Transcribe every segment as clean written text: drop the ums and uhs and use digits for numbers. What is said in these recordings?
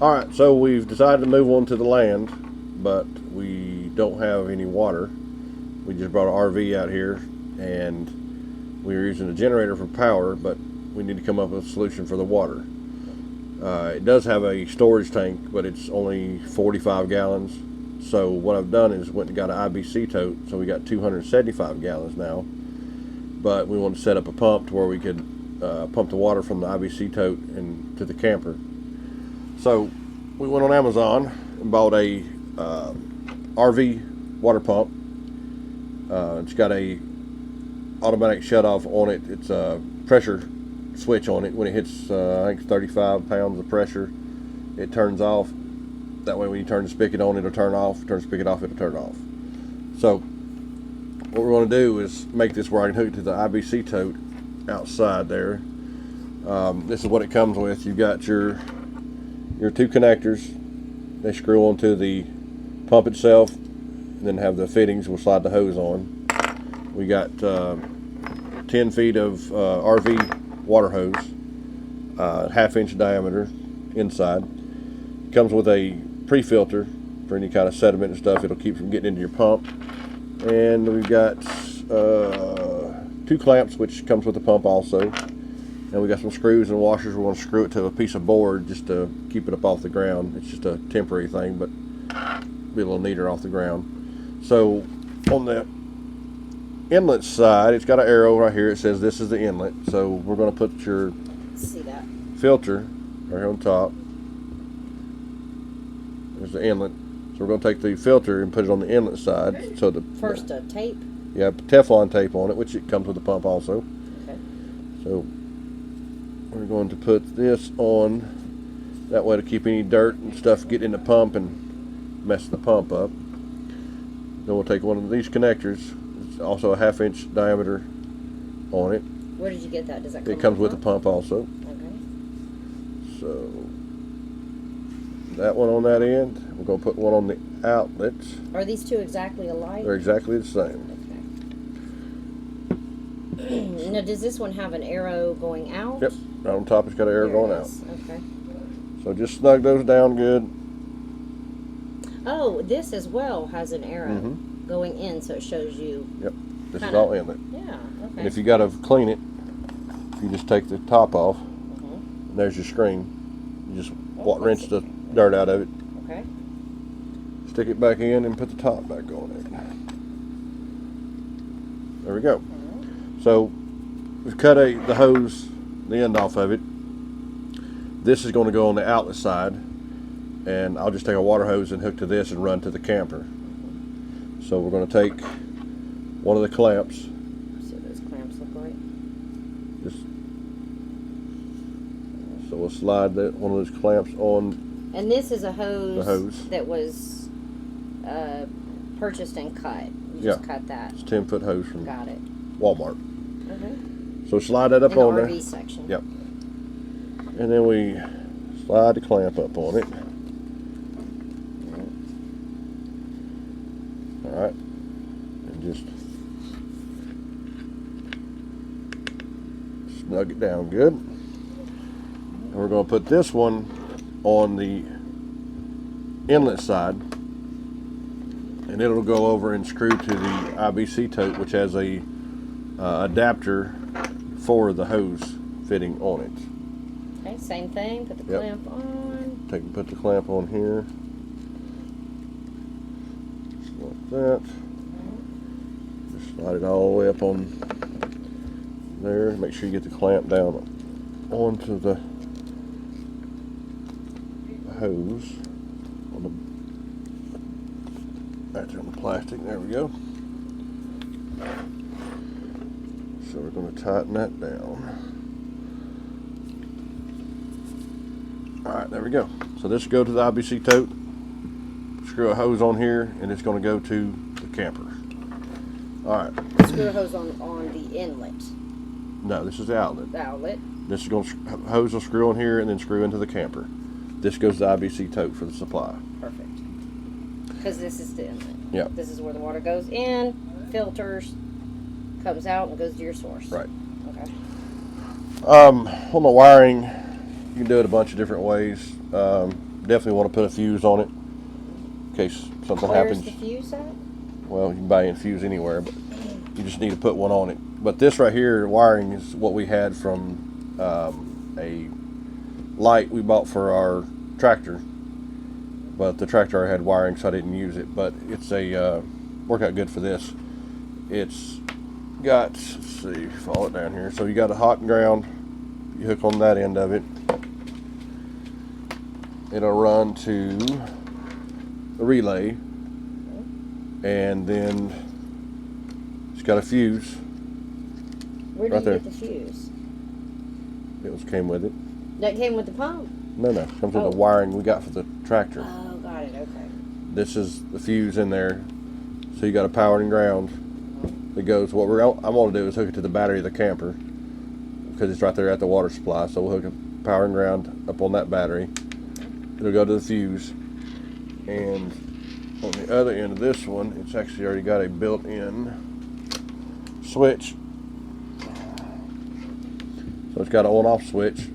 Alright, so we've decided to move on to the land, but we don't have any water. We just brought an RV out here, and we were using a generator for power, but we need to come up with a solution for the water. It does have a storage tank, but it's only 45 gallons. So what I've done is went and got an IBC Tote, so we got 275 gallons now. But we want to set up a pump to where we could pump the water from the IBC Tote into the camper. So we went on Amazon and bought a RV water pump. It's got a automatic shut-off on it. It's a pressure switch on it. When it hits I think 35 pounds of pressure, it turns off. That way when you turn the spigot on, it'll turn off. Turn the spigot off, it'll turn off. So what we're going to do is make this where I can hook it to the IBC Tote outside there. This is what it comes with. You've got your two connectors. They screw onto the pump itself, and then have the fittings. We'll slide the hose on. We got 10 feet of RV water hose, 1/2 inch diameter inside. It comes with a pre-filter for any kind of sediment and stuff. It'll keep from getting into your pump. And we've got 2 clamps, which comes with the pump also. And we got some screws and washers. We're going to screw it to a piece of board just to keep it up off the ground. It's just a temporary thing, but be a little neater off the ground. So on the inlet side, it's got an arrow right here. It says this is the inlet. So we're going to put your filter right here on top. There's the inlet. So we're going to take the filter and put it on the inlet side. So the first tape. Yeah, Teflon tape on it, which it comes with the pump also. Okay. So we're going to put this on that way to keep any dirt and stuff getting in the pump and mess the pump up. Then we'll take one of these connectors. It's also a 1/2 inch diameter on it. Where did you get that? Does that come It comes with the pump also. Okay. So that one on that end. We're going to put one on the outlet. Are these two exactly alike? They're exactly the same. Okay. Now, does this one have an arrow going out? Yep. Right on top, it's got an arrow going out. Okay. So just snug those down good. Oh, this as well has an arrow Mm-hmm. going in, so it shows you. Yep. This is all inlet. Yeah. Okay. And if you got to clean it, you just take the top off. Mm-hmm. And there's your screen. You just rinse the dirt out of it. Okay. Stick it back in and put the top back on it. There we go. So we've cut the hose, the end off of it. This is going to go on the outlet side, and I'll just take a water hose and hook to this and run to the camper. So we're going to take one of the clamps. See what those clamps look like. So we'll slide one of those clamps on. And this is a hose, the hose that was purchased and cut. You just cut that. It's a 10-foot hose from Got it. Walmart. Okay. So slide that up In on the there. RV section. Yep. And then we slide the clamp up on it. Alright. And just snug it down good. And we're going to put this one on the inlet side. And it'll go over and screw to the IBC Tote, which has a adapter for the hose fitting on it. Okay, same thing. Put the clamp on. Put the clamp on here. Just like that. Just slide it all the way up on there. Make sure you get the clamp down onto the hose. Right there on the plastic. There we go. So we're going to tighten that down. Alright, there we go. So this will go to the IBC Tote. Screw a hose on here, and it's going to go to the camper. Alright. Screw a hose on the inlet. No, this is the outlet. The outlet. This is going to hose will screw on here and then screw into the camper. This goes to the IBC Tote for the supply. Perfect. Because this is the inlet. Yeah. This is where the water goes in, filters, comes out, and goes to your source. Right. Okay. On the wiring, you can do it a bunch of different ways. definitely want to put a fuse on it in case something Where's happens. the fuse at? Well, you can buy a fuse anywhere, but you just need to put one on it. But this right here, wiring, is what we had from a light we bought for our tractor. But the tractor had wiring, so I didn't use it. But it's a work out good for this. It's got, let's see, follow it down here. So you got a hot ground. You hook on that end of it. It'll run to a relay, and then it's got a fuse. Where did right you there. get the fuse? Came with it. That came with the pump? No, it comes with Oh. the wiring we got for the tractor. Oh, got it, okay. This is the fuse in there. So you got a power and ground that goes. What I'm going to do is hook it to the battery of the camper because it's right there at the water supply. So we'll hook a power and ground up on that battery. It'll go to the fuse, and on the other end of this one, it's actually already got a built-in switch. So it's got an on-off switch.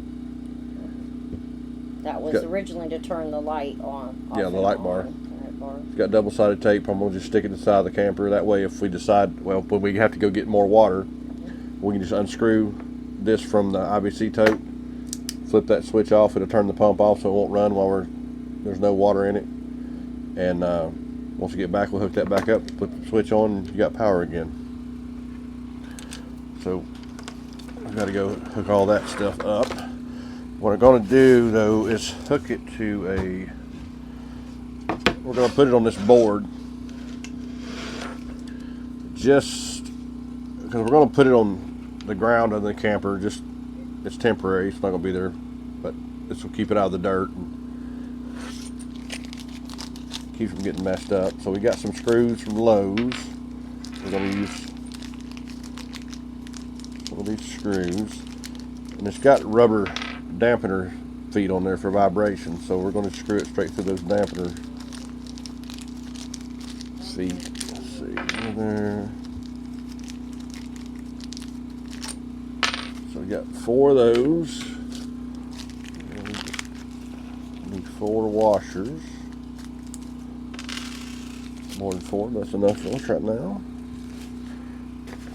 That was originally to turn the light on. Yeah, the light bar. Light bar. It's got double-sided tape. I'm going to just stick it inside the camper. That way, if we decide, well, when we have to go get more water, we can just unscrew this from the IBC Tote, flip that switch off. It'll turn the pump off so it won't run while there's no water in it. And once we get back, we'll hook that back up, put the switch on, and you got power again. So I've got to go hook all that stuff up. What I'm going to do, though, is hook it to we're going to put it on this board, just because we're going to put it on the ground of the camper. Just, it's temporary, it's not going to be there, but this will keep it out of the dirt and keep from getting messed up. So we got some screws from Lowe's. We're going to use some of these screws, and it's got rubber dampener feet on there for vibration, so we're going to screw it straight through those dampener feet. Let's see, there. So we got 4 of those. Need 4 washers. More than 4, that's enough for us right now.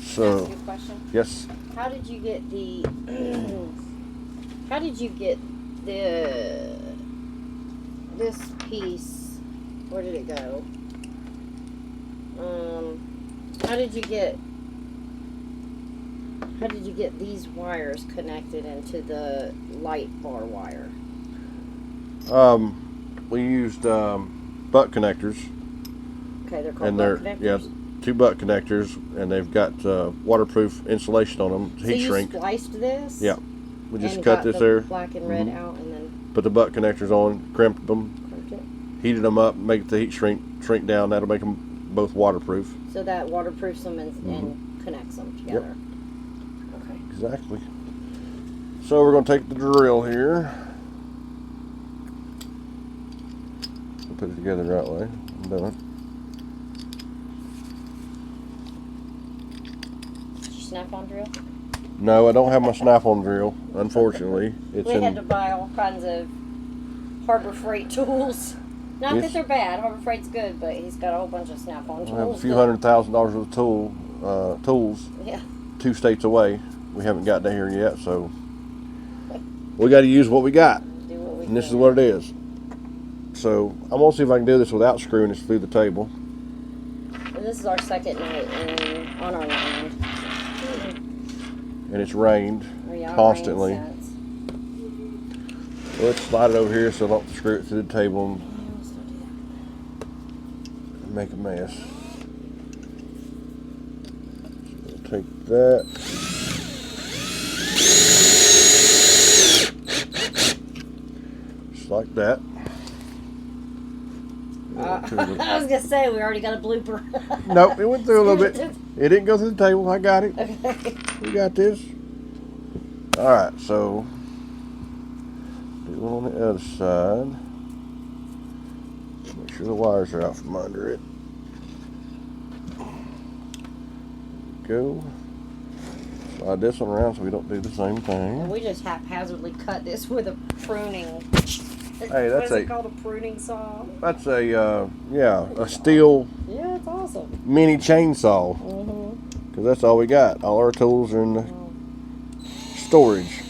So, Can I ask you a question? yes. How did you get the this piece, where did it go? How did you get these wires connected into the light bar wire? We used butt connectors. Okay, they're called And butt they're, connectors. yeah, 2 butt connectors, and they've got waterproof insulation on them, So heat you shrink. spliced this? Yeah, we just and cut got this the there, black and red out, and then put the butt connectors on, crimped them, crimped it. heated them up, make the heat shrink down. That'll make them both waterproof. So that waterproofs them and connects them together. Okay. Exactly. So we're going to take the drill here. Put it together the right way. I'm done. Did you snap-on drill? No, I don't have my snap-on drill, unfortunately. It's We had to buy all kinds of Harbor Freight tools. Not that they're bad. Harbor Freight's good, but he's got a whole bunch of snap-on tools. I have a few $100,000 worth of tools. Yeah. 2 states away. We haven't got down here yet, so we got to use what we got. Do what we And this is can. what it is. So I'm going to see if I can do this without screwing this through the table. And this is our second night on our land. And it's rained Yeah, constantly. rain since. Well, let's slide it over here so I don't screw it through the table and make a mess. So we'll take that. Just like that. I was gonna say we already got a blooper. Nope, it went through a little bit. It didn't go through the table. I got it. Okay. We got this. All right, so do one on the other side. Make sure the wires are out from under it. Go. Slide this one around so we don't do the same thing. We just haphazardly cut this with a pruning Hey, What is it called? A pruning saw? That's a yeah, a steel Yeah, it's awesome. mini chainsaw. Because that's all we got. All our tools are in the storage.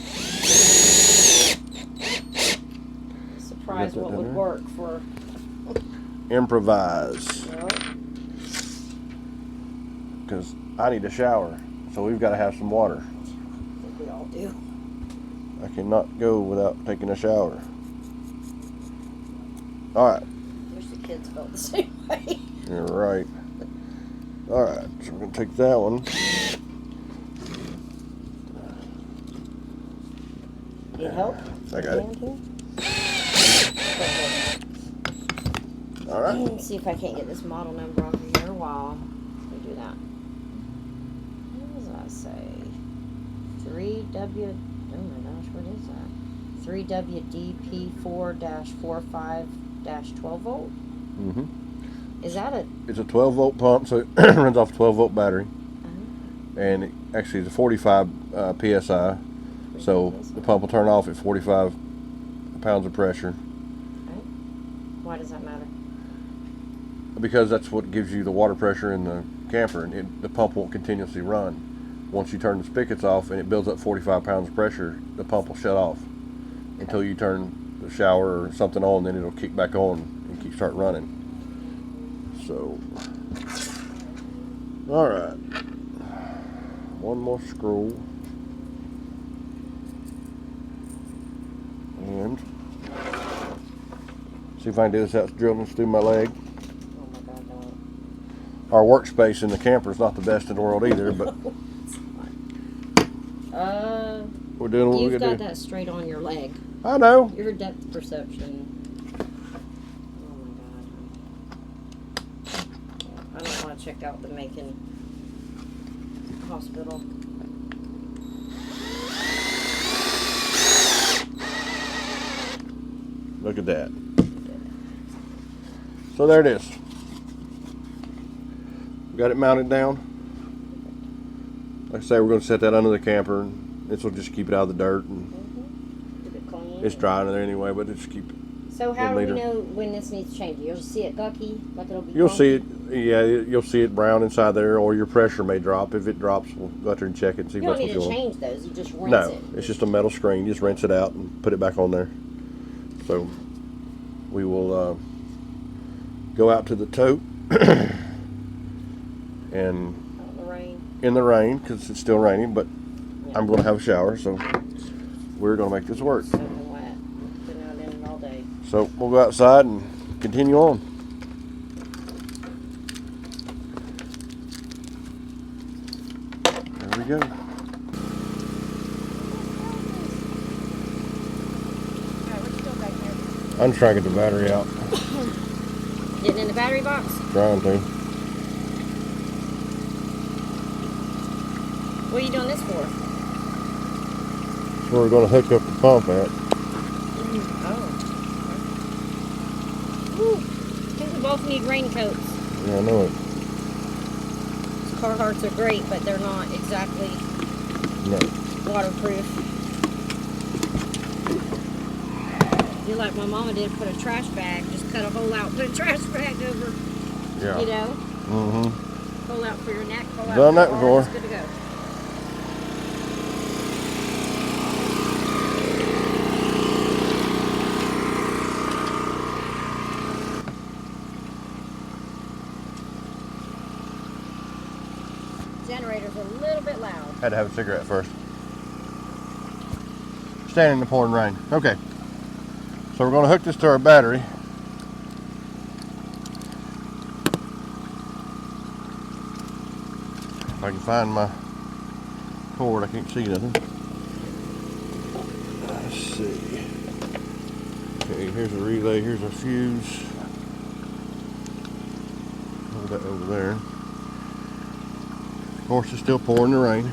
Surprised what would work for. Improvise. Because I need a shower, so we've got to have some water. I think we all do. I cannot go without taking a shower. Alright. Wish the kids felt the same way. You're right. Alright, so we're going to take that one. Need help? I got it. Alright. Let's see if I can't get this model number off of here while we do that. What does that say? 3W. Oh my gosh, what is that? 3WDP4-45-12 volt? Is that a... It's a 12 volt pump, so it runs off a 12 volt battery. And it actually it's a 45 PSI. So the pump will turn off at 45 pounds of pressure. Why does that matter? Because that's what gives you the water pressure in the camper, and the pump won't continuously run. Once you turn the spigots off and it builds up 45 pounds of pressure, the pump will shut off until you turn the shower or something on, then it'll kick back on and start running. So, alright, one more screw, and see if I can do this without drilling this through my leg. Oh my God, no. Our workspace in the camper is not the best in the world either, but we're doing what we You've gotta got do. that straight on your leg. I know. Your depth perception. Oh my God. I don't want to check out the Macon hospital. Look at that. So there it is. Got it mounted down. Like I say, we're going to set that under the camper. This will just keep it out of the dirt. And Keep it clean. it's dry under there anyway, but just keep it. So how do we know when this needs changing? You'll see it gucky, like it'll be. You'll see it. funky? Yeah, you'll see it brown inside there, or your pressure may drop. If it drops, we'll go out there and check it and see You don't what's need to going on. change those. You just rinse No, it. it's just a metal screen. You just rinse it out and put it back on there. So we will go out to the tote and in the rain because it's still raining, but I'm going to have a shower, so we're going to make this work. Soaking wet. Been out in it all day. So we'll go outside and continue on. There we go. Alright, what you doing back there? I'm trying to get the battery out. Getting in the battery box? Trying to. What are you doing this for? That's where we're going to hook up the pump at. Oh. Woo. I think we both need raincoats. Yeah, I know it. Carhartts are great, but they're not exactly No. waterproof. Do like my mama did, put a trash bag, just cut a hole out, put a trash bag over, Yeah. you know? Mm-hmm. Hole out for your neck, hole out Done for that your before. arms, good to go. Generator's a little bit loud. Had to have a cigarette first. Standing in the pouring rain. Okay. So we're going to hook this to our battery. If I can find my cord, I can't see nothing. Let's see. Okay, here's a relay, here's a fuse. Hold that over there. Of course, it's still pouring the rain.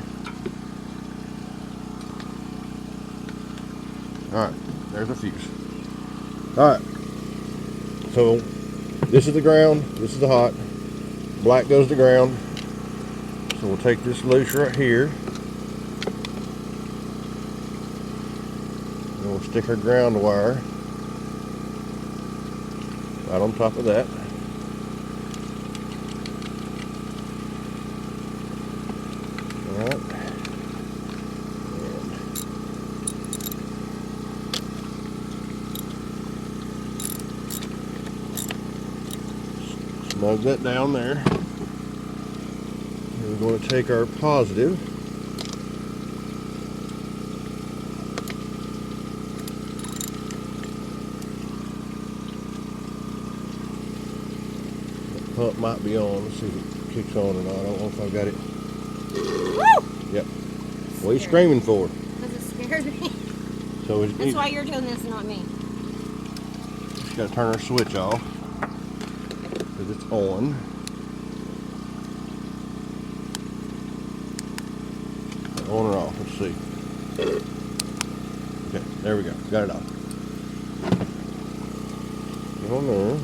Alright, there's a fuse. Alright, so this is the ground, this is the hot. Black goes to ground. So we'll take this loose right here. And we'll stick our ground wire right on top of that. All right. And snug that down there. And we're going to take our positive. Pump might be on. Let's see if it kicks on or not. I don't know if I've got it. Woo! Yep. What are you screaming for? Because it scared me. So That's why you're doing this and not me. Just got to turn our switch off because it's on. On or off? Let's see. Okay, there we go. Got it off. Get on there.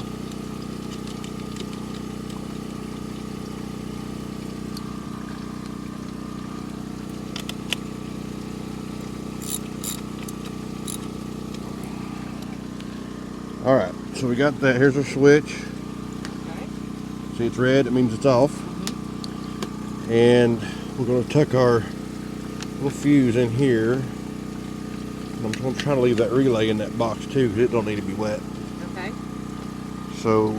All right, so we got that. Here's our switch. Okay. See, it's red. It means it's off. And we're going to tuck our little fuse in here. I'm going to try to leave that relay in that box too, because it don't need to be wet. Okay. So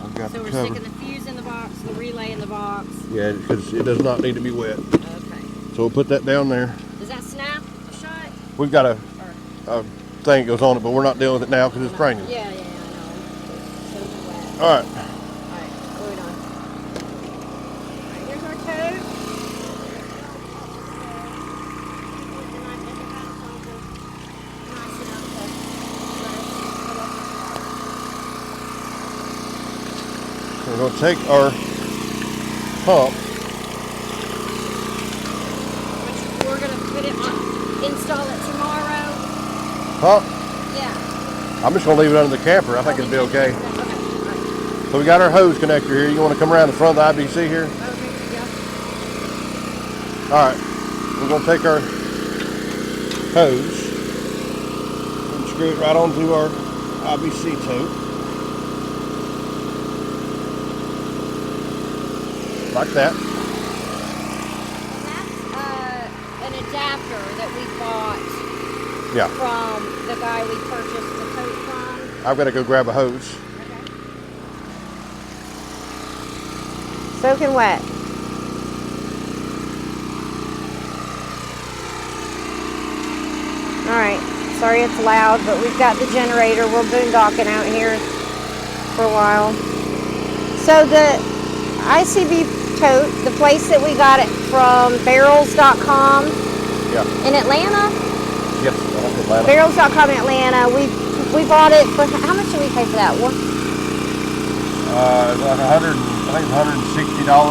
I've got So the we're cover. sticking the fuse in the box, the relay in the box. Yeah, because it does not need to be wet. Okay. So we'll put that down there. Does that snap shut? We've got a thing that goes on it, but we're not dealing with it now because it's brand new. Yeah, I know. It's so wet. All right. Alright, what are we doing? Alright, here's our tote. We're going to take our pump. Which we're going to put it on, install it tomorrow. Huh? Yeah. I'm just going to leave it under the camper. I think it'll be okay. Okay, alright. So we got our hose connector here. You want to come around the front of the IBC here? Okay, yeah. All right. We're going to take our hose and screw it right onto our IBC tote. Like that. And that's an adapter that we bought Yeah. from the guy we purchased the tote from. I've got to go grab a hose. Okay. Soaking wet. Alright, sorry it's loud, but we've got the generator. We're boondocking out here for a while. So the ICB tote, the place that we got it from, barrels.com Yeah. in Atlanta. Yes. Atlanta. Barrels.com in Atlanta. We bought it for, how much did we pay for that? Like $160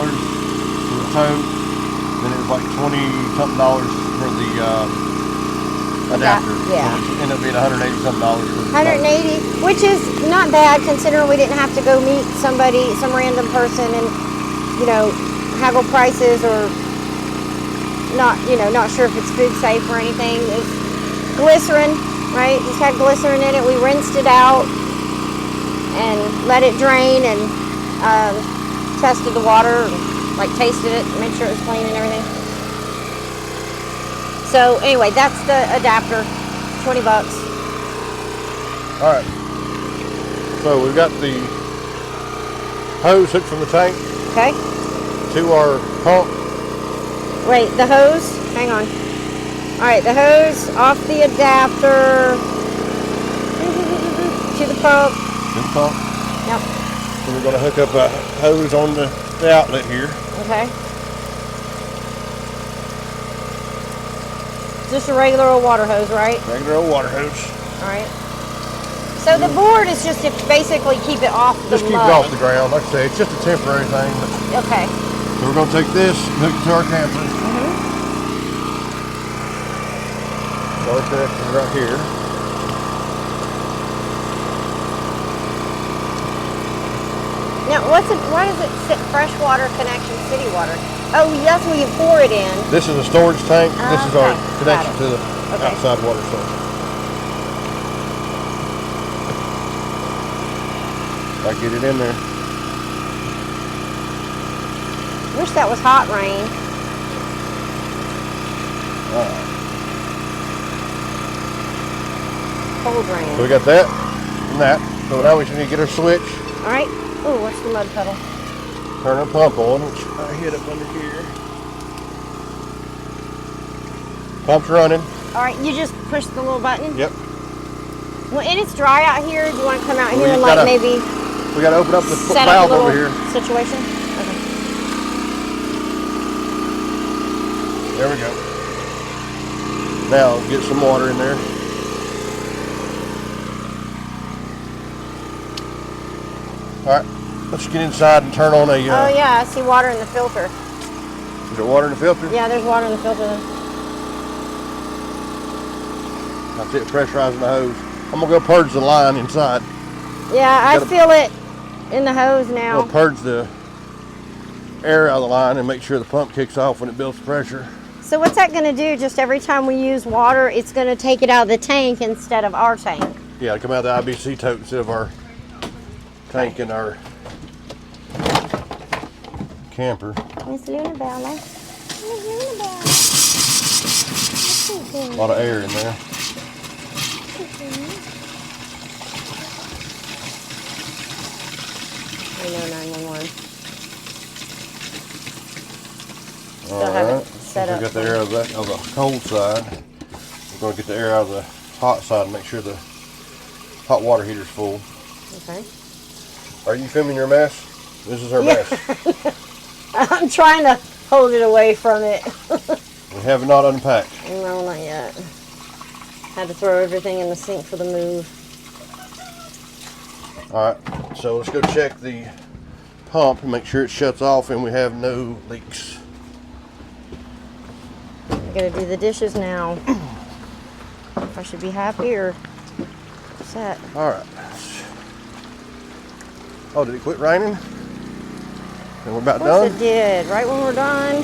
for the tote. Then it was like $20-something for the adapter. Yeah. So it ended up being $180-something for the 180, which is not bad considering we didn't have to go meet somebody, some random person, and haggle prices or not sure if it's food safe or anything. It's glycerin, right? It's had glycerin in it. We rinsed it out and let it drain and tested the water and tasted it, made sure it was clean and everything. So anyway, that's the adapter, $20. All right. So we've got the hose hooked from the tank Okay. to our pump. Wait, the hose? Hang on. Alright, the hose off the adapter to the pump. To the pump. Yep. So we're going to hook up a hose on the outlet here. Okay. Just a regular old water hose, right? Regular old water hose. Alright. So the board is just to basically keep it off the Just keep it mud. off the ground. Like I say, it's just a temporary thing. But Okay. so we're going to take this and hook it to our camper. Our connection right here. Now, why does it say freshwater connection, city water? Oh, that's where you pour it in. This is a storage tank. This is our Okay. connection Got to the Okay. outside water source. I get it in there. Wish that was hot rain. Cold rain. So we got that and that. So now we just need to get our switch. All right. Oh, what's the mud puddle? Turn our pump on, which I hit up under here. Pump's running. All right, you just push the little button? Yep. Well, and it's dry out here. Do you want to come out here and gotta, maybe we got to open up the set valve up a over here. Situation? Okay. There we go. Now get some water in there. All right, let's get inside and turn on a... oh yeah, I see water in the filter. Is there water in the filter? Yeah, there's water in the filter then. That's it, pressurizing the hose. I'm gonna go purge the line inside. Yeah, I feel it in the hose now. We'll purge the air out of the line and make sure the pump kicks off when it builds pressure. So what's that gonna do? Just every time we use water, it's gonna take it out of the tank instead of our tank? Yeah, it'll come out of the IBC tote instead of our tank in our camper. Miss Lunabella. Miss Lunabella. A lot of air in there. I know 911. All right, set up. We got the air of the cold side. We're going to get the air out of the hot side and make sure the hot water heater's full. Okay. Are you filming your mess? This is our mess. I'm trying to hold it away from it. We have not unpacked. No, not yet. Had to throw everything in the sink for the move. Alright, so let's go check the pump and make sure it shuts off and we have no leaks. I gotta do the dishes now. I should be happier. Set. Alright. Oh, did it quit raining? And we're about Of course done? it did. Right when we're done.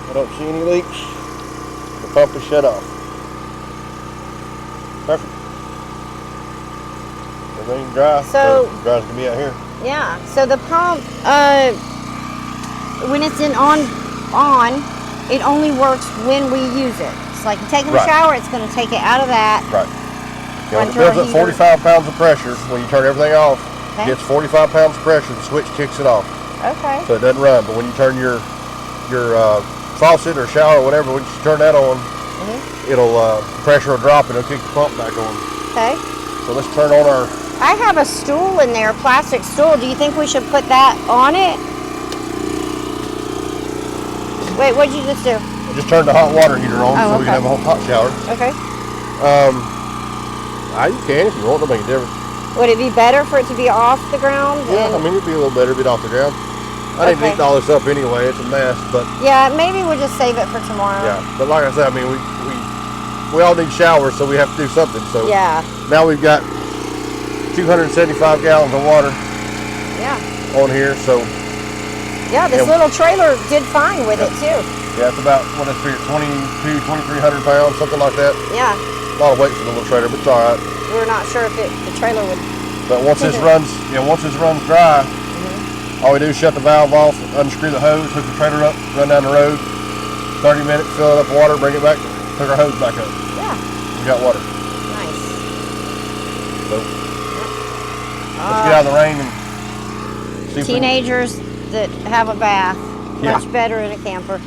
I don't see any leaks. The pump is shut off. Perfect. Everything's dry. So dry as can be out here. yeah. So the pump, when it's on, it only works when we use it. It's like taking a shower, it's going to take it out of that. Right. Yeah, when it builds up 45 pounds of pressure, when you turn everything off, it gets 45 pounds of pressure, the switch kicks it off. Okay. So it doesn't run. But when you turn your faucet or shower or whatever, when you turn that on, it'll pressure will drop and it'll kick the pump back on. Okay. So let's turn on our... I have a stool in there, a plastic stool. Do you think we should put that on it? Wait, what'd you just do? I just turned the hot water heater on so we can have a hot shower. Okay. You can if you want to make a difference. Would it be better for it to be off the ground? Yeah, I mean, it'd be a little better if it's off the ground. I didn't heat all this up anyway. It's a mess, but... Yeah, maybe we'll just save it for tomorrow. Yeah, but like I said, I mean, we all need showers, so we have to do something. So yeah. Now we've got 275 gallons of water on here, so... Yeah, this little trailer did fine with it, too. Yeah, it's about, what is it, 2,300 pounds, something like that. Yeah. A lot of weight for the little trailer, but it's all right. We were not sure if the trailer would... But once this runs dry, all we do is shut the valve off, unscrew the hose, hook the trailer up, run down the road, 30 minutes, fill it up with water, bring it back, hook our hose back up. Yeah. We got water. Nice. So, let's get out of the rain and see teenagers that have a bath, much better in a camper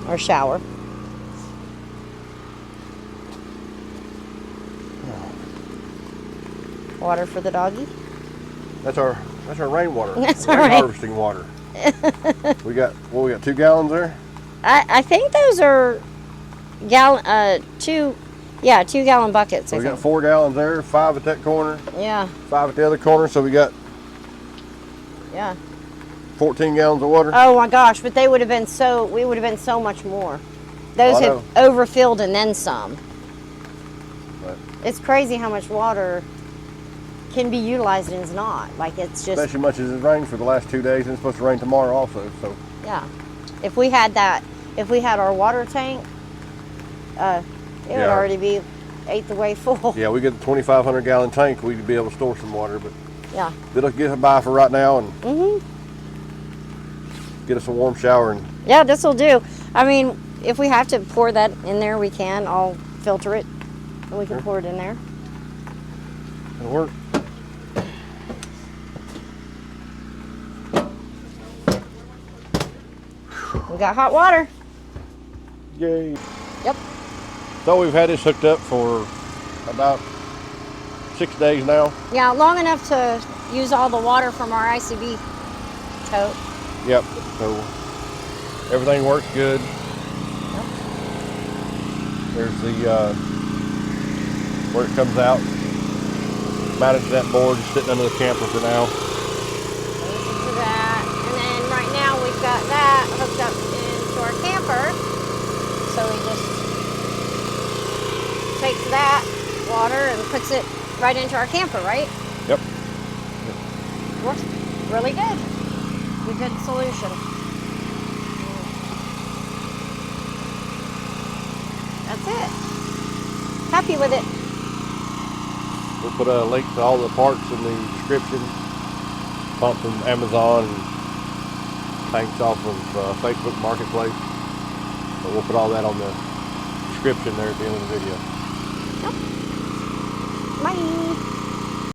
or shower. Water for the doggy. That's our rainwater. That's rain all right. Harvesting water. we got 2 gallons there. I think those are gallon 2 gallon buckets. So we got 4 gallons there, 5 at that corner. Yeah. 5 at the other corner, so we got 14 gallons of water. Oh my gosh, but we would have been so much more. Those have overfilled and then some. Right. It's crazy how much water can be utilized and is not. Like, it's just... Especially much as it's rained for the last 2 days, and it's supposed to rain tomorrow also, so... Yeah. If we had that if we had our water tank, it would Yeah. already be eighth the way full. Yeah, we get the 2,500 gallon tank, we'd be able to store some water, but Yeah. it'll get by for right now and get us a warm shower. And Yeah, this will do. I mean, if we have to pour that in there, we can. I'll filter it and we can pour it in there. it'll work. We got hot water. Yay. Yep. So we've had this hooked up for about 6 days now. Yeah, long enough to use all the water from our ICB tote. Yep. So everything works good. Yep. There's the where it comes out. Mounted to that board, just sitting under the camper for now. To that. And then right now we've got that hooked up into our camper. So he just takes that water and puts it right into our camper, right? Yep. Works really good. A good solution. That's it. Happy with it. We'll put a link to all the parts in the description. Pump from Amazon and tanks off of Facebook Marketplace. But we'll put all that on the description there at the end of the video. Bye.